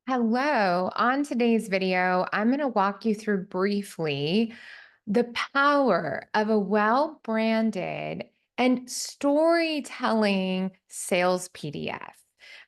Hello. On today's video, I'm going to walk you through briefly the power of a well branded and storytelling sales PDF.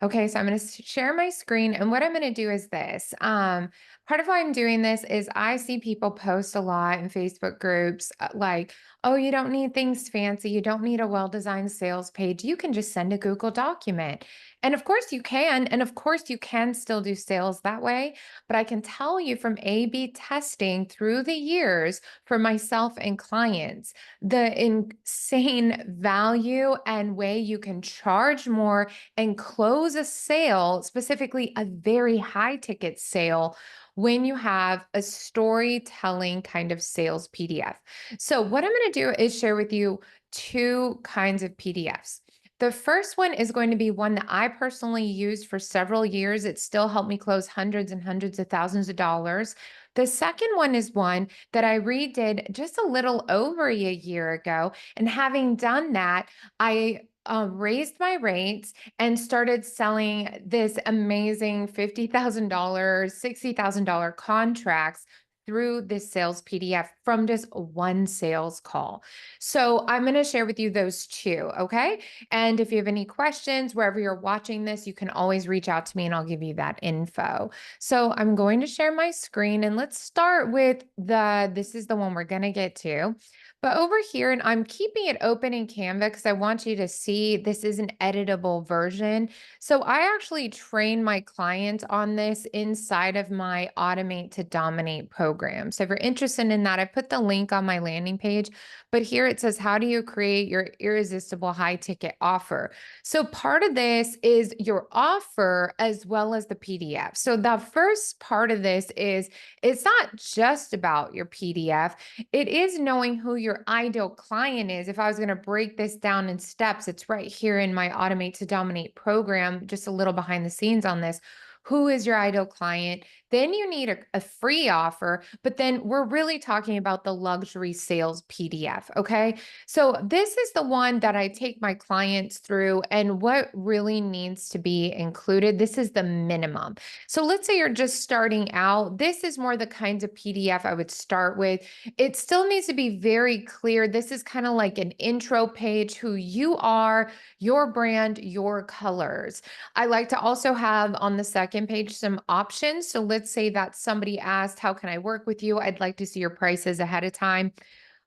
Okay, so I'm going to share my screen, and what I'm going to do is this. Part of why I'm doing this is I see people post a lot in Facebook groups like, oh, you don't need things fancy. You don't need a well designed sales page. You can just send a Google document. And of course you can. And of course you can still do sales that way. But I can tell you from A B testing through the years for myself and clients, the insane value and way you can charge more and close a sale, specifically a very high ticket sale, when you have a storytelling kind of sales PDF. So, what I'm going to do is share with you two kinds of PDFs. The first one is going to be one that I personally used for several years. It still helped me close hundreds and hundreds of thousands of dollars. The second one is one that I redid just a little over a year ago. And having done that, I raised my rates and started selling this amazing $50,000, $60,000 contracts through this sales PDF from just one sales call. So I'm going to share with you those two. Okay. And if you have any questions, wherever you're watching this, you can always reach out to me and I'll give you that info. So I'm going to share my screen and let's start with this is the one we're going to get to. But over here, and I'm keeping it open in Canva because I want you to see this is an editable version. So I actually train my clients on this inside of my Automate to Dominate program. So if you're interested in that, I put the link on my landing page, but here it says, how do you create your irresistible high ticket offer? So part of this is your offer as well as the PDF. So the first part of this is it's not just about your PDF. It is knowing who your ideal client is. If I was going to break this down in steps, it's right here in my Automate to Dominate program, just a little behind the scenes on this. Who is your ideal client? Then you need a free offer, but then we're really talking about the luxury sales PDF. Okay. So this is the one that I take my clients through and what really needs to be included. This is the minimum. So let's say you're just starting out. This is more the kinds of PDF I would start with. It still needs to be very clear. This is kind of like an intro page, who you are, your brand, your colors. I like to also have on the second page some options. So let's say that somebody asked, how can I work with you? I'd like to see your prices ahead of time.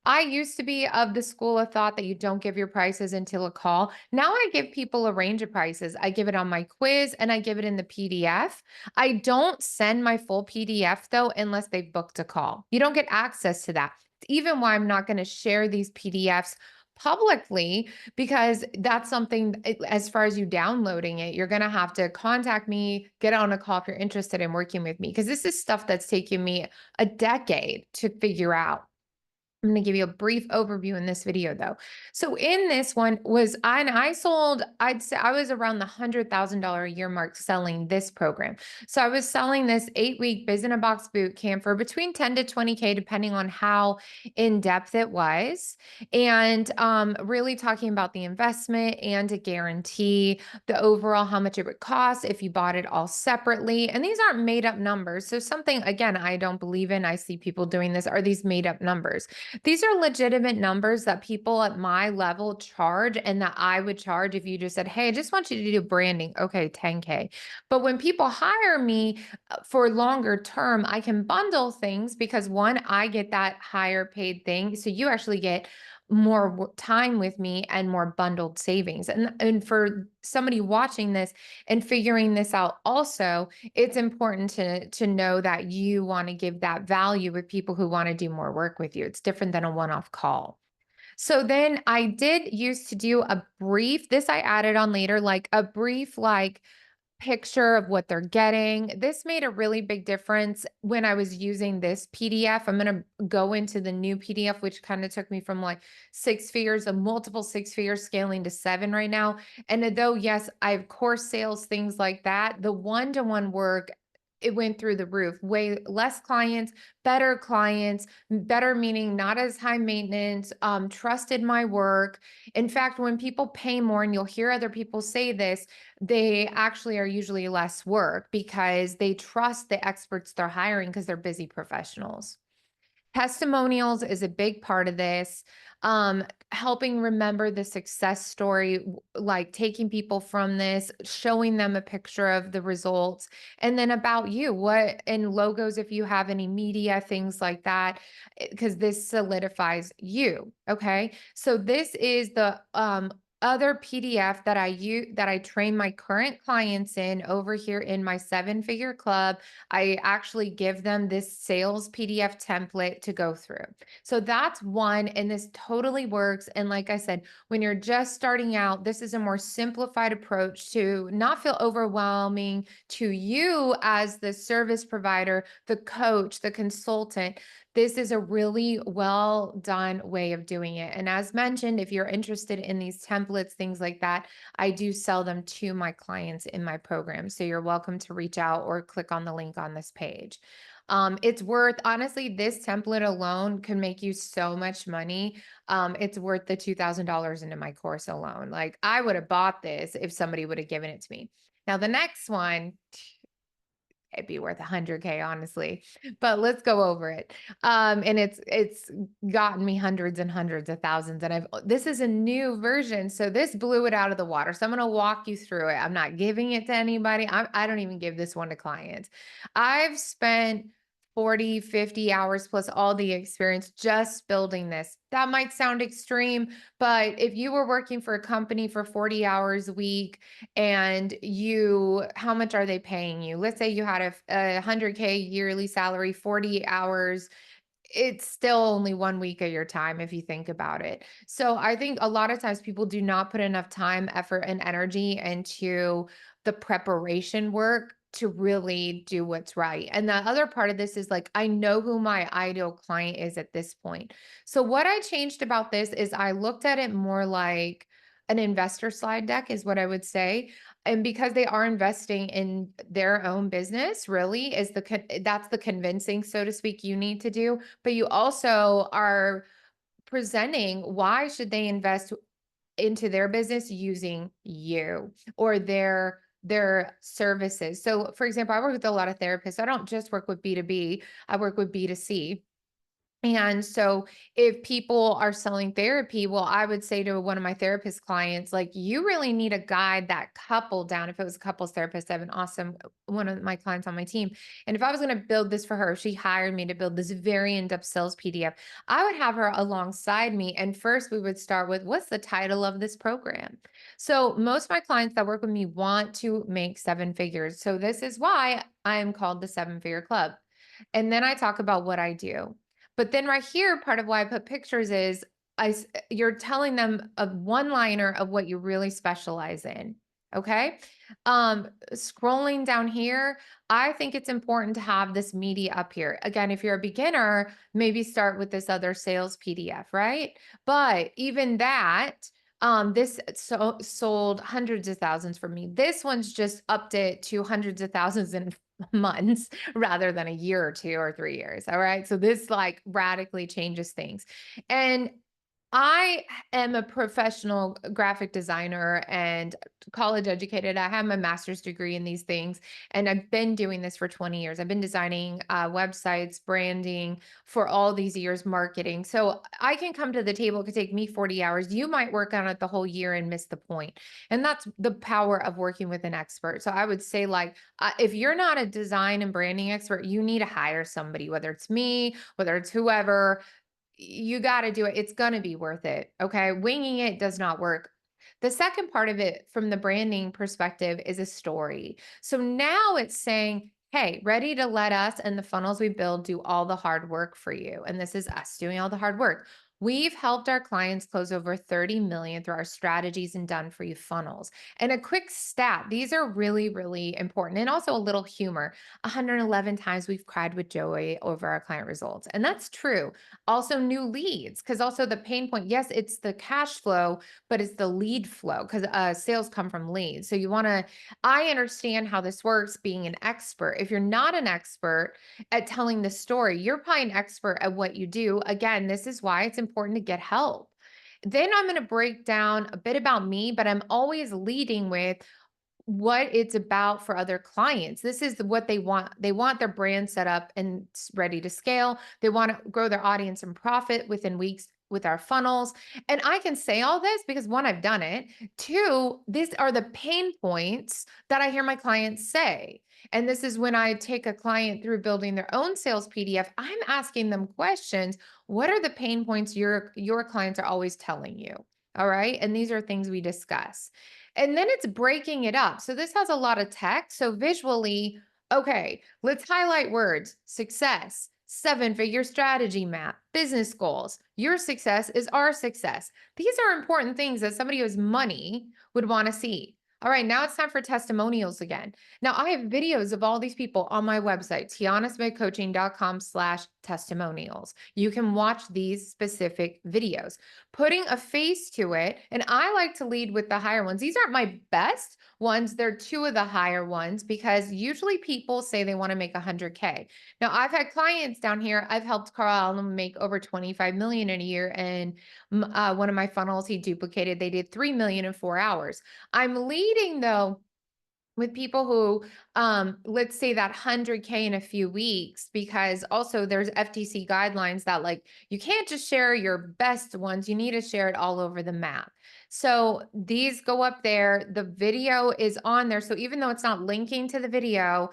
I used to be of the school of thought that you don't give your prices until a call. Now I give people a range of prices. I give it on my quiz and I give it in the PDF. I don't send my full PDF though, unless they booked a call. You don't get access to that. Even why I'm not going to share these PDFs publicly, because that's something as far as you downloading it, you're going to have to contact me, get on a call if you're interested in working with me, because this is stuff that's taken me a decade to figure out. I'm going to give you a brief overview in this video though. So in this one I sold, I'd say I was around the $100,000 a year mark selling this program. So I was selling this 8-week biz in a box boot camp for between 10 to 20K, depending on how in depth it was. And really talking about the investment and a guarantee, the overall, how much it would cost if you bought it all separately. And these aren't made up numbers. So something, again, I don't believe in, I see people doing this, are these made up numbers. These are legitimate numbers that people at my level charge and that I would charge if you just said, hey, I just want you to do branding. Okay, 10K. But when people hire me for longer term, I can bundle things because one, I get that higher paid thing. So you actually get more time with me and more bundled savings. And for somebody watching this and figuring this out also, it's important to know that you want to give that value with people who want to do more work with you. It's different than a one-off call. So then I did used to do a brief, this I added on later, like a brief, like picture of what they're getting. This made a really big difference when I was using this PDF. I'm going to go into the new PDF, which kind of took me from like six figures, a multiple six figures scaling to 7 right now. And though, yes, I have course sales, things like that, the one-to-one work it went through the roof. Way less clients, better meaning not as high maintenance, trusted my work. In fact, when people pay more, and you'll hear other people say this, they actually are usually less work because they trust the experts they're hiring because they're busy professionals. Testimonials is a big part of this. Um, Helping remember the success story, like taking people from this, showing them a picture of the results, and then about you, what and logos if you have any media, things like that, because this solidifies you. Okay. So this is the other PDF that I use that I train my current clients in over here in my seven figure club. I actually give them this sales PDF template to go through. So that's one. And this totally works. And like I said, when you're just starting out, this is a more simplified approach to not feel overwhelming to you as the service provider, the coach, the consultant. This is a really well done way of doing it. And as mentioned, if you're interested in these templates, things like that, I do sell them to my clients in my program. So you're welcome to reach out or click on the link on this page. It's worth, honestly, this template alone can make you so much money. It's worth the $2,000 into my course alone. Like I would have bought this if somebody would have given it to me. Now, the next one, it'd be worth 100K, honestly, but let's go over it. And it's gotten me hundreds and hundreds of thousands, and this is a new version, so this blew it out of the water. So I'm going to walk you through it. I'm not giving it to anybody. I don't even give this one to clients. I've spent 40, 50 hours plus all the experience just building this. That might sound extreme, but if you were working for a company for 40 hours a week, and how much are they paying you? Let's say you had a 100K yearly salary, 40 hours, it's still only 1 week of your time if you think about it. So I think a lot of times people do not put enough time, effort, and energy into the preparation work to really do what's right. And the other part of this is like, I know who my ideal client is at this point. So what I changed about this is I looked at it more like an investor slide deck, is what I would say. And because they are investing in their own business, really is that's the convincing, so to speak, you need to do. But you also are presenting why should they invest into their business using you or their services. So for example, I work with a lot of therapists. I don't just work with B2B, I work with B2C. And so if people are selling therapy, well, I would say to one of my therapist clients, like, you really need to guide that couple down. If it was a couples therapist, I have an awesome one of my clients on my team. And if I was going to build this for her, if she hired me to build this very in-depth sales PDF, I would have her alongside me. And first we would start with, what's the title of this program? So most of my clients that work with me want to make seven figures. So this is why I am called the Seven Figure Club. And then I talk about what I do. But then right here, part of why I put pictures is you're telling them a one-liner of what you really specialize in. Okay. Scrolling down here, I think it's important to have this media up here. Again, if you're a beginner, maybe start with this other sales PDF, right? But even that, this sold hundreds of thousands for me. This one's just upped it to hundreds of thousands in months rather than a year or 2 or 3 years. All right. So this like radically changes things. And I am a professional graphic designer and college educated. I have my master's degree in these things, and I've been doing this for 20 years. I've been designing websites, branding for all these years, marketing. So I can come to the table. It could take me 40 hours. You might work on it the whole year and miss the point. And that's the power of working with an expert. So I would say, like, if you're not a design and branding expert, you need to hire somebody, whether it's me, whether it's whoever. You got to do it. It's going to be worth it. Okay. Winging it does not work. The second part of it from the branding perspective is a story. So now it's saying, hey, ready to let us and the funnels we build do all the hard work for you. And this is us doing all the hard work. We've helped our clients close over 30 million through our strategies and done for you funnels. And a quick stat, these are really, really important. And also a little humor. 111 times we've cried with joy over our client results. And that's true. Also, new leads, because also the pain point, yes, it's the cash flow, but it's the lead flow because sales come from leads. So you want to, I understand how this works being an expert. If you're not an expert at telling the story, you're probably an expert at what you do. Again, this is why it's important to get help. Then I'm going to break down a bit about me, but I'm always leading with what it's about for other clients. This is what they want. They want their brand set up and ready to scale. They want to grow their audience and profit within weeks with our funnels. And I can say all this because one, I've done it. Two, these are the pain points that I hear my clients say. And this is when I take a client through building their own sales PDF, I'm asking them questions. What are the pain points your clients are always telling you? All right? And these are things we discuss. And then it's breaking it up. So this has a lot of text. So visually, okay, let's highlight words: success, seven-figure strategy map, business goals. Your success is our success. These are important things that somebody who has money would want to see. All right, now it's time for testimonials again. Now I have videos of all these people on my website, tianasmithcoaching.com/testimonials. You can watch these specific videos, putting a face to it. And I like to lead with the higher ones. These aren't my best ones. They're two of the higher ones because usually people say they want to make 100K. Now I've had clients down here. I've helped Carl Allen make over 25 million in a year. And one of my funnels, he duplicated. They did 3 million in 4 hours. I'm leading though with people who let's say that 100K in a few weeks, because also there's FTC guidelines that like you can't just share your best ones, you need to share it all over the map. So these go up there, the video is on there, so even though it's not linking to the video,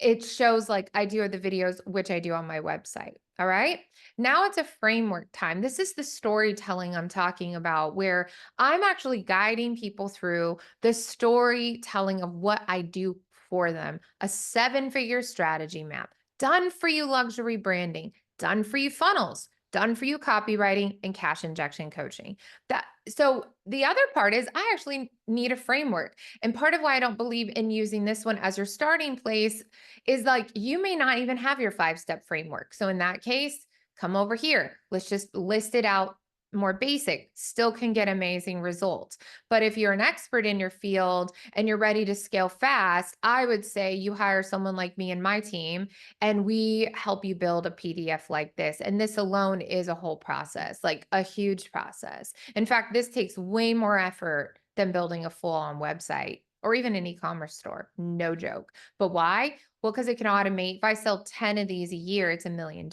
it shows like I do the videos, which I do on my website. All right, now it's a framework time. This is the storytelling I'm talking about, where I'm actually guiding people through the storytelling of what I do for them. A seven-figure strategy map, done for you luxury branding, done for you funnels, done for you copywriting and cash injection coaching. That so the other part is I actually need a framework. And part of why I don't believe in using this one as your starting place is like you may not even have your 5-step framework. So in that case, come over here. Let's just list it out more basic, still can get amazing results. But if you're an expert in your field and you're ready to scale fast, I would say you hire someone like me and my team, and we help you build a PDF like this. And this alone is a whole process, like a huge process. In fact, this takes way more effort than building a full on website or even an e-commerce store. No joke. But why? Well, because it can automate. If I sell 10 of these a year, it's $1 million.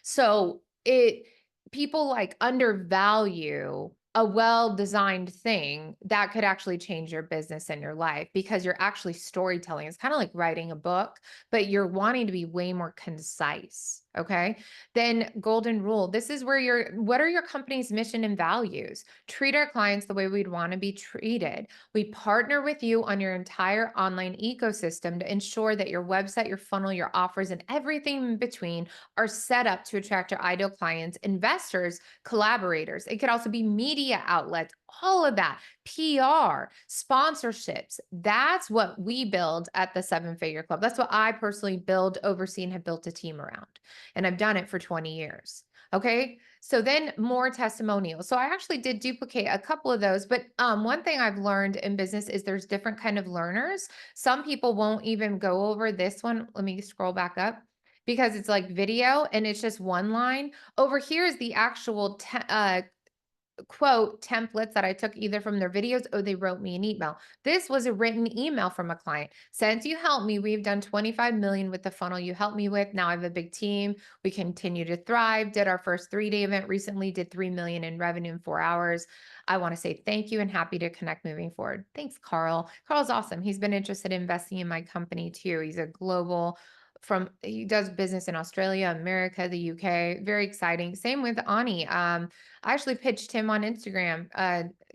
So people like undervalue a well-designed thing that could actually change your business and your life because you're actually storytelling. It's kind of like writing a book, but you're wanting to be way more concise. Okay. Then golden rule. This is where what are your company's mission and values? Treat our clients the way we'd want to be treated. We partner with you on your entire online ecosystem to ensure that your website, your funnel, your offers, and everything in between are set up to attract your ideal clients, investors, collaborators. It could also be media outlets, all of that, PR, sponsorships. That's what we build at the Seven Figure Club. That's what I personally build, oversee, and have built a team around. And I've done it for 20 years. Okay. So then more testimonials. So I actually did duplicate a couple of those, but one thing I've learned in business is there's different kind of learners. Some people won't even go over this one. Let me scroll back up because it's like video and it's just one line. Over here is the actual quote templates that I took either from their videos or they wrote me an email. This was a written email from a client. Since you helped me, we've done 25 million with the funnel you helped me with. Now I have a big team. We continue to thrive. Did our first 3-day event recently, did 3 million in revenue in 4 hours. I want to say thank you and happy to connect moving forward. Thanks, Carl. Carl's awesome. He's been interested in investing in my company too. He's a global he does business in Australia, America, the UK. Very exciting. Same with Ani. I actually pitched him on Instagram.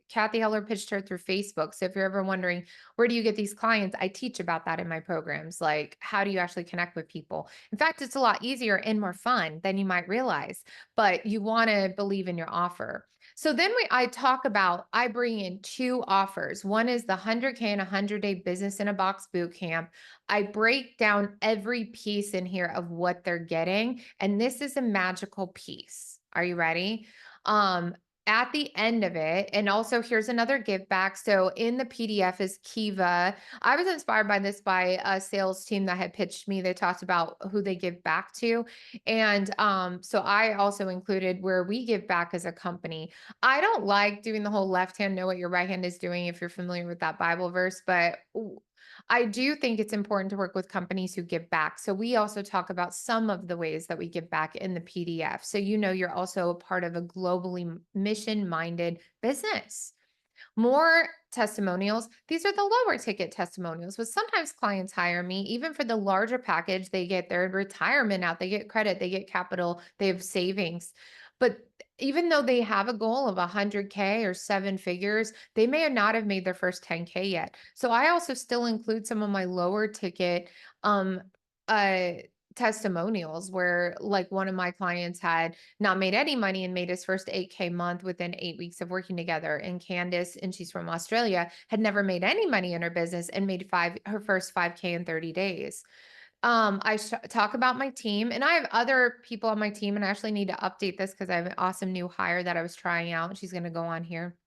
Kathy Heller pitched her through Facebook. So if you're ever wondering, where do you get these clients? I teach about that in my programs. Like, how do you actually connect with people? In fact, it's a lot easier and more fun than you might realize, but you want to believe in your offer. So then I talk about, I bring in two offers. One is the 100K and 100-day business in a box boot camp. I break down every piece in here of what they're getting. And this is a magical piece. Are you ready? Um, at the end of it, and also here's another give back. So in the PDF is Kiva. I was inspired by this by a sales team that had pitched me. They talked about who they give back to. And so I also included where we give back as a company. I don't like doing the whole left hand know what your right hand is doing if you're familiar with that Bible verse, but I do think it's important to work with companies who give back. So we also talk about some of the ways that we give back in the PDF. So you know you're also a part of a globally mission-minded business. More testimonials. These are the lower ticket testimonials, but sometimes clients hire me even for the larger package. They get their retirement out, they get credit, they get capital, they have savings. But even though they have a goal of 100K or seven figures, they may not have made their first 10K yet. So I also still include some of my lower ticket um uh testimonials where like one of my clients had not made any money and made his first 8K month within 8 weeks of working together. And Candace, and she's from Australia, had never made any money in her business and made her first 5K in 30 days. Talk about my team, and I have other people on my team, and I actually need to update this because I have an awesome new hire that I was trying out. She's going to go on here,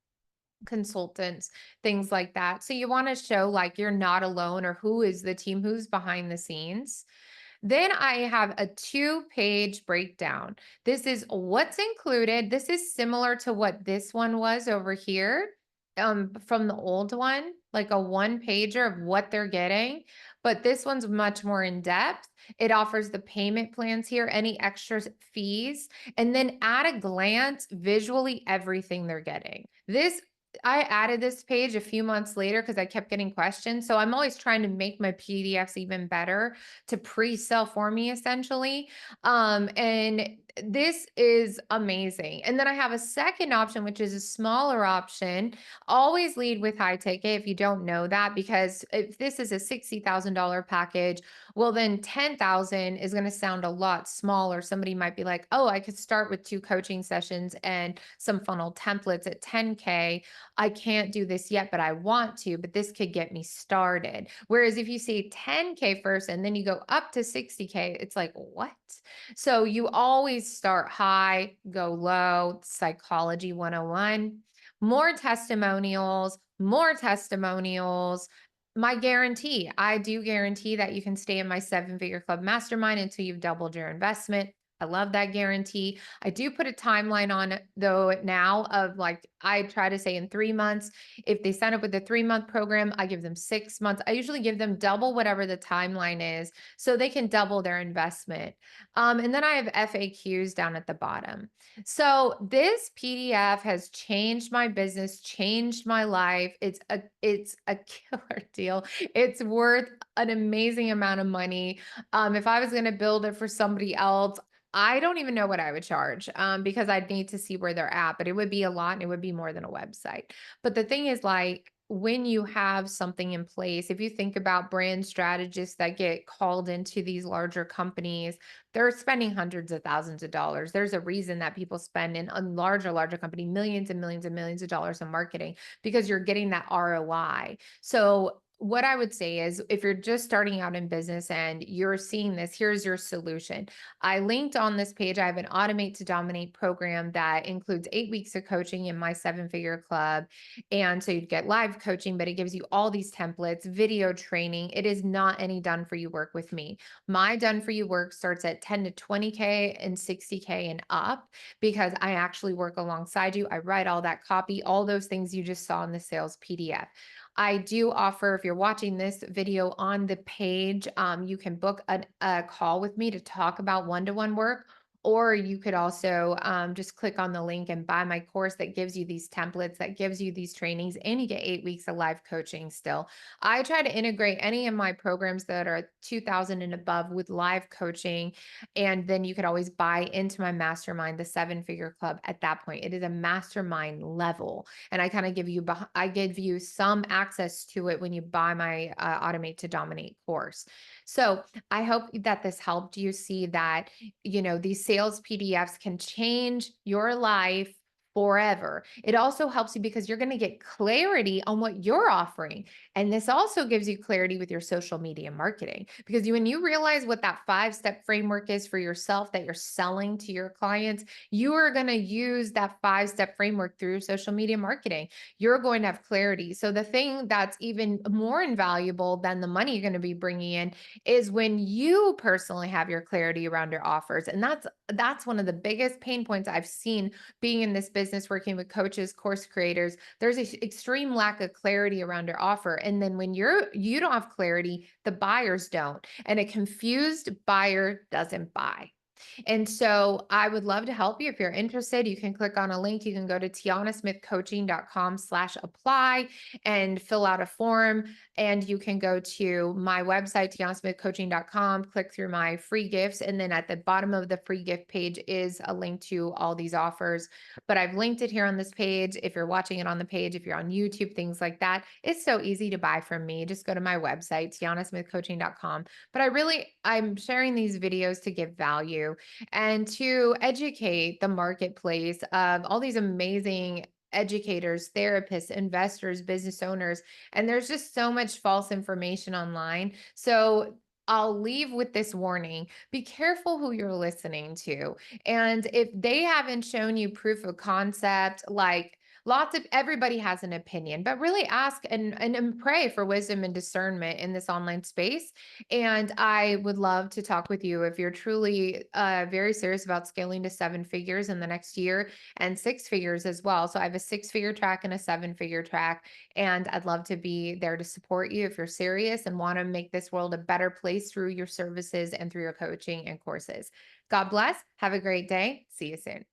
consultants, things like that. So you want to show like you're not alone, or who is the team, who's behind the scenes. Then I have a 2-page breakdown. This is what's included. This is similar to what this one was over here, from the old one, like a one-pager of what they're getting, but this one's much more in depth. It offers the payment plans here, any extra fees, and then at a glance, visually everything they're getting. I added this page a few months later because I kept getting questions. So I'm always trying to make my PDFs even better to pre-sell for me essentially. And this is amazing. And then I have a second option, which is a smaller option. Always lead with high ticket if you don't know that, because if this is a $60,000 package, well, then 10,000 is going to sound a lot smaller. Somebody might be like, oh, I could start with 2 coaching sessions and some funnel templates at 10K. I can't do this yet, but I want to, but this could get me started. Whereas if you say 10K first and then you go up to 60K, it's like, what? So you always start high, go low, psychology 101, more testimonials, more testimonials. My guarantee, I do guarantee that you can stay in my 7-figure club mastermind until you've doubled your investment. I love that guarantee. I do put a timeline on it though now of like, I try to say in 3 months. If they sign up with the 3-month program, I give them 6 months. I usually give them double whatever the timeline is so they can double their investment. And then I have FAQs down at the bottom. So this PDF has changed my business, changed my life. It's a killer deal. It's worth an amazing amount of money. If I was going to build it for somebody else, I don't even know what I would charge, because I'd need to see where they're at, but it would be a lot and it would be more than a website. But the thing is, like, when you have something in place, if you think about brand strategists that get called into these larger companies, they're spending hundreds of thousands of dollars. There's a reason that people spend in a larger company millions and millions and millions of dollars in marketing because you're getting that ROI. So what I would say is if you're just starting out in business and you're seeing this, here's your solution. I linked on this page. I have an Automate to Dominate program that includes 8 weeks of coaching in my 7-figure club. And so you'd get live coaching, but it gives you all these templates, video training. It is not any done for you work with me. My done for you work starts at 10 to 20K and 60K and up because I actually work alongside you. I write all that copy, all those things you just saw in the sales PDF. I do offer, if you're watching this video on the page, you can book a call with me to talk about one-to-one work, Or you could also just click on the link and buy my course that gives you these templates, that gives you these trainings, and you get 8 weeks of live coaching still. I try to integrate any of my programs that are 2000 and above with live coaching. And then you could always buy into my mastermind, the Seven Figure Club. At that point, it is a mastermind level. And I kind of I give you some access to it when you buy my Automate to Dominate course. So I hope that this helped you see that these sales PDFs can change your life forever. It also helps you because you're going to get clarity on what you're offering. And this also gives you clarity with your social media marketing because when you realize what that 5-step framework is for yourself that you're selling to your clients, you are going to use that 5-step framework through your social media marketing. You're going to have clarity. So the thing that's even more invaluable than the money you're going to be bringing in is when you personally have your clarity around your offers. And that's one of the biggest pain points I've seen being in this business, working with coaches, course creators. There's an extreme lack of clarity around your offer. And then when you don't have clarity, the buyers don't. And a confused buyer doesn't buy. And so I would love to help you. If you're interested, you can click on a link. You can go to tianasmithcoaching.com/apply and fill out a form. And you can go to my website, tianasmithcoaching.com, click through my free gifts. And then at the bottom of the free gift page is a link to all these offers. But I've linked it here on this page. If you're watching it on the page, if you're on YouTube, things like that, it's so easy to buy from me. Just go to my website, tianasmithcoaching.com. But I'm sharing these videos to give value and to educate the marketplace of all these amazing educators, therapists, investors, business owners. And there's just so much false information online. So I'll leave with this warning. Be careful who you're listening to. And if they haven't shown you proof of concept, like everybody has an opinion, but really ask and pray for wisdom and discernment in this online space. And I would love to talk with you if you're truly very serious about scaling to 7 figures in the next year and 6 figures as well. So I have a 6 figure track and a 7 figure track. And I'd love to be there to support you if you're serious and want to make this world a better place through your services and through your coaching and courses. God bless. Have a great day. See you soon.